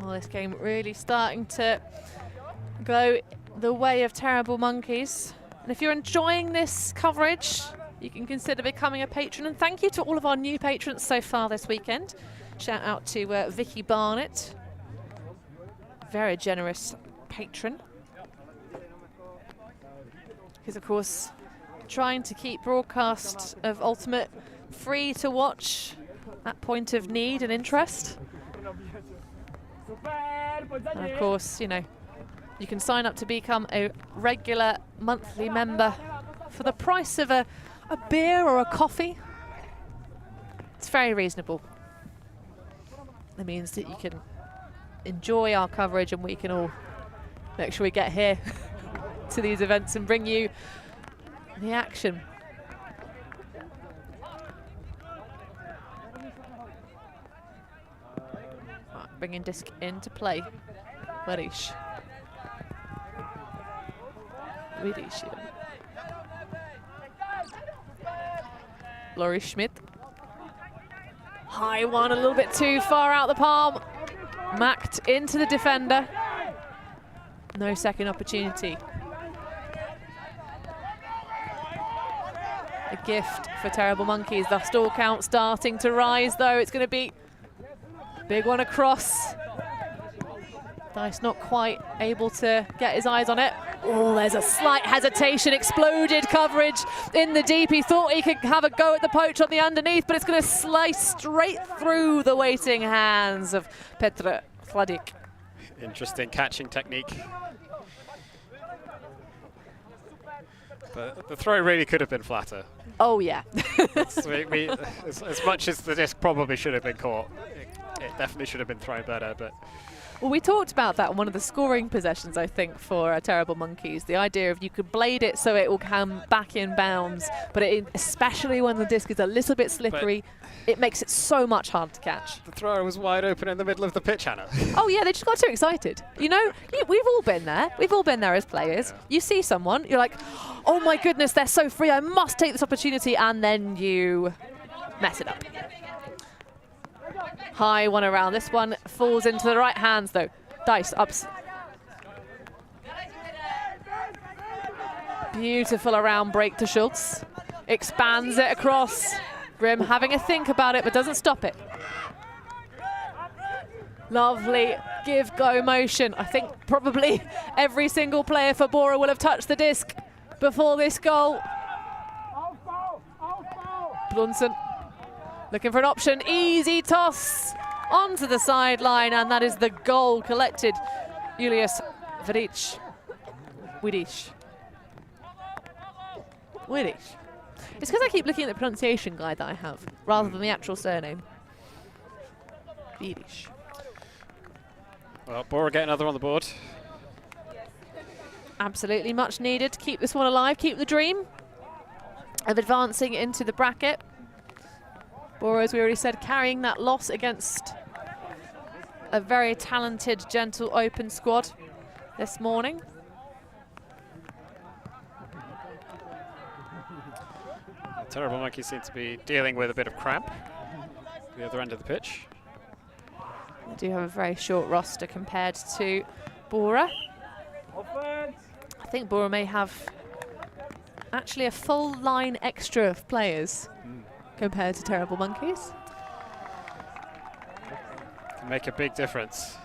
[SPEAKER 1] Well, this game really starting to go the way of Terrible Monkeys. And if you're enjoying this coverage, you can consider becoming a patron. And thank you to all of our new patrons so far this weekend. Shout out to Vicky Barnett. Very generous patron. He's, of course, trying to keep broadcast of Ultimate free to watch at point of need and interest. And of course, you know, you can sign up to become a regular monthly member for the price of a beer or a coffee. It's very reasonable. That means that you can enjoy our coverage and we can all make sure we get here to these events and bring you the action. Right, bringing disc into play. Warish. Laurie Schmidt. High one, a little bit too far out the palm. Macked into the defender. No second opportunity. A gift for Terrible Monkeys. The stall count starting to rise, though. It's going to be a big one across. Dice not quite able to get his eyes on it. Oh, there's a slight hesitation. Exploded coverage in the deep. He thought he could have a go at the poach on the underneath, but it's going to slice straight through the waiting hands of Petr Hladik.
[SPEAKER 2] Interesting catching technique. But the throw really could have been flatter.
[SPEAKER 1] Oh, yeah.
[SPEAKER 2] As much as the disc probably should have been caught, it definitely should have been thrown better. But
[SPEAKER 1] well, we talked about that on one of the scoring possessions, I think, for Terrible Monkeys. The idea of you could blade it so it will come back in bounds, but especially when the disc is a little bit slippery, it makes it so much harder to catch.
[SPEAKER 2] The thrower was wide open in the middle of the pitch, Hannah.
[SPEAKER 1] Oh, yeah, they just got too excited. You know, we've all been there. We've all been there as players. Yeah. You see someone, you're like, oh my goodness, they're so free, I must take this opportunity, and then you mess it up. High one around. This one falls into the right hands, though. Dice ups. Beautiful around break to Schultz. Expands it across. Grim having a think about it, but doesn't stop it. Lovely give-go motion. I think probably every single player for Bora will have touched the disc before this goal. Blunson looking for an option. Easy toss onto the sideline, and that is the goal collected. Julius Vidic. Widic. It's because I keep looking at the pronunciation guide that I have, rather than the actual surname. Vidic.
[SPEAKER 2] Well, Bora get another on the board.
[SPEAKER 1] Absolutely much needed to keep this one alive, keep the dream of advancing into the bracket. Bora, as we already said, carrying that loss against a very talented, gentle, open squad this morning.
[SPEAKER 2] The Terrible Monkeys seem to be dealing with a bit of cramp at the other end of the pitch.
[SPEAKER 1] They do have a very short roster compared to Bora. I think Bora may have actually a full line extra of players compared to Terrible Monkeys.
[SPEAKER 2] Can make a big difference.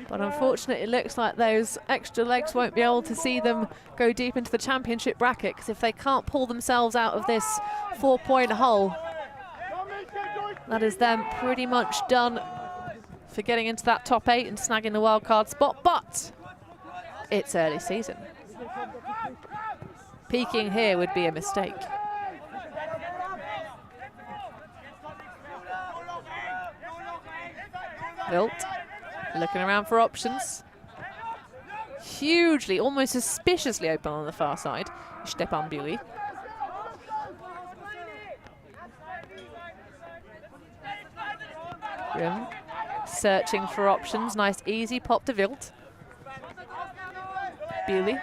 [SPEAKER 1] But unfortunately, it looks like those extra legs won't be able to see them go deep into the championship bracket, because if they can't pull themselves out of this 4-point hole, that is them pretty much done for getting into that top 8 and snagging the wildcard spot. But it's early season. Peaking here would be a mistake. Wilt looking around for options. Hugely, almost suspiciously open on the far side. Stepan Buli. Grim searching for options. Nice easy pop to Wilt. Buli.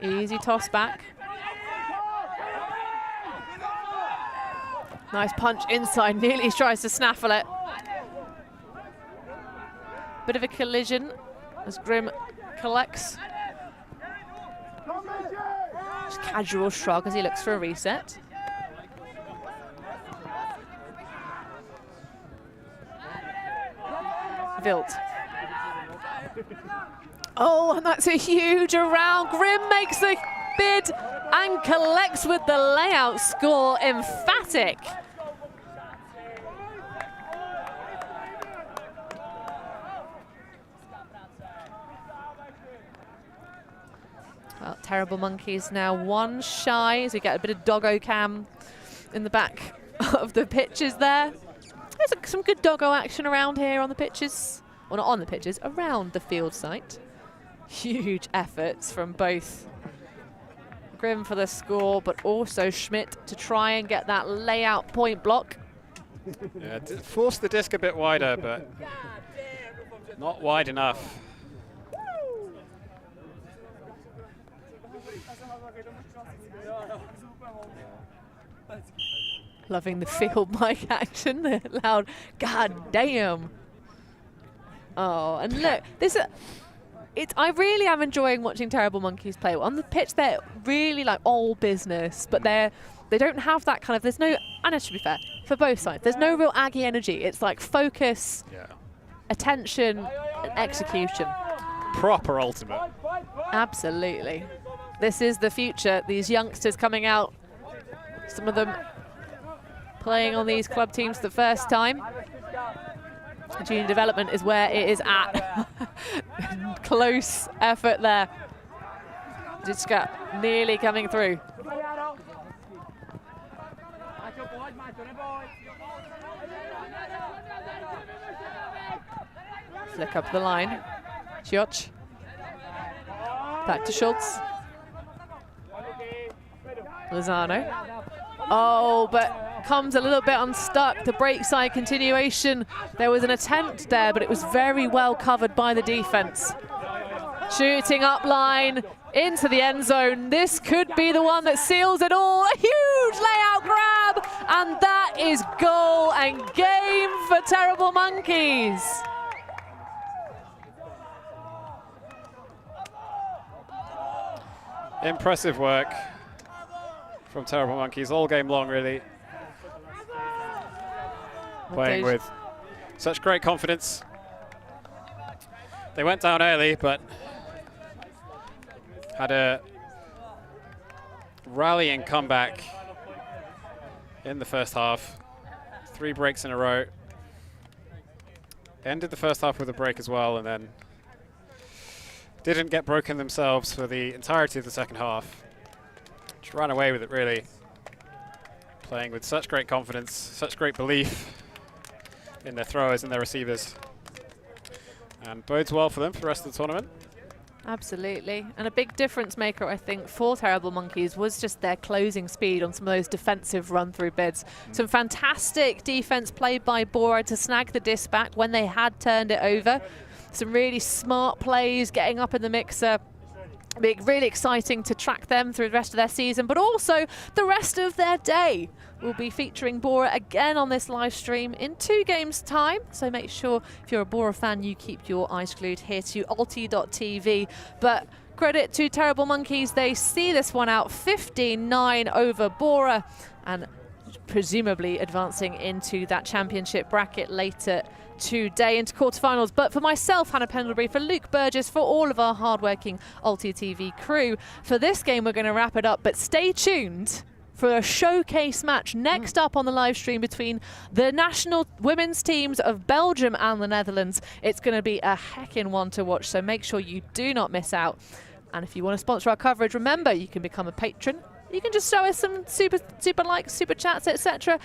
[SPEAKER 1] Easy toss back. Nice punch inside, nearly tries to snaffle it. Bit of a collision as Grim collects. Just casual shrug as he looks for a reset. Wild. Oh, and that's a huge around. Grim makes the bid and collects with the layout score. Emphatic. Well, Terrible Monkeys now one shy as we get a bit of doggo cam in the back of the pitches there. There's some good doggo action around here on the pitches. Well, not on the pitches, around the field site. Huge efforts from both Grim for the score, but also Schmidt to try and get that layout point block.
[SPEAKER 2] Yeah, force the disc a bit wider, but not wide enough.
[SPEAKER 1] Loving the field mic action, the loud, god damn. Oh, and look, I really am enjoying watching Terrible Monkeys play. On the pitch, they're really like all business, but they don't have that kind of, there's no, and it should be fair, for both sides, there's no real Aggie energy. It's like focus, attention, and execution.
[SPEAKER 2] Proper ultimate.
[SPEAKER 1] Absolutely. This is the future. These youngsters coming out, some of them playing on these club teams the first time. Junior development is where it is at. Close effort there. Dziczka nearly coming through. Flick up the line. Cioch. Back to Schultz. Lozano. Oh, but comes a little bit unstuck. The break side continuation. There was an attempt there, but it was very well covered by the defense. Shooting up line into the end zone. This could be the one that seals it all. A huge layout grab, and that is goal and game for Terrible Monkeys.
[SPEAKER 2] Impressive work from Terrible Monkeys all game long, really. Playing with such great confidence. They went down early, but had a rallying comeback in the first half. 3 breaks in a row. Ended the first half with a break as well, and then didn't get broken themselves for the entirety of the second half. Just ran away with it, really. Playing with such great confidence, such great belief in their throwers and their receivers. And bodes well for them for the rest of the tournament.
[SPEAKER 1] Absolutely. And a big difference maker, I think, for Terrible Monkeys was just their closing speed on some of those defensive run-through bids. Some fantastic defense played by Bora to snag the disc back when they had turned it over. Some really smart plays, getting up in the mixer. Really exciting to track them through the rest of their season, but also the rest of their day. We'll be featuring Bora again on this live stream in 2 games' time. So make sure, if you're a Bora fan, you keep your eyes glued here to ulti.TV. But credit to Terrible Monkeys, they see this one out 15-9 over Bora, and presumably advancing into that championship bracket later today into quarterfinals. But for myself, Hannah Pendlebury, for Luke Burgess, for all of our hardworking ulti.TV crew, for this game we're going to wrap it up, but stay tuned for a showcase match next up on the live stream between the national women's teams of Belgium and the Netherlands. It's going to be a heckin' one to watch, so make sure you do not miss out. And if you want to sponsor our coverage, remember, you can become a patron. You can just show us some super likes, super chats, etc.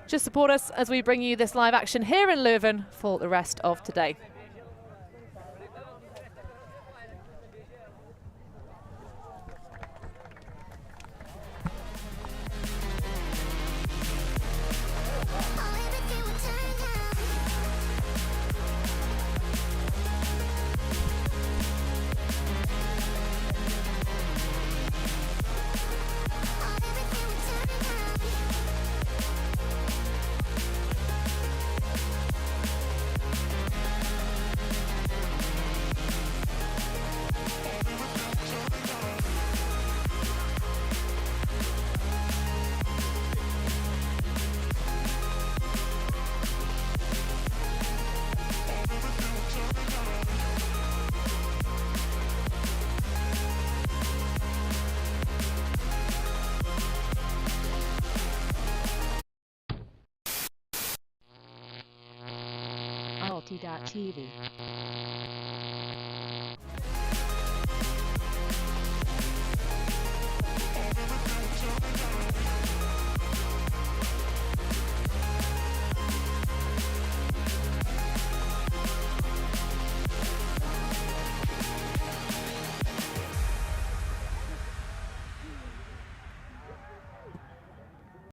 [SPEAKER 1] Just support us as we bring you this live action here in Leuven for the rest of today.
[SPEAKER 3] ulti.TV.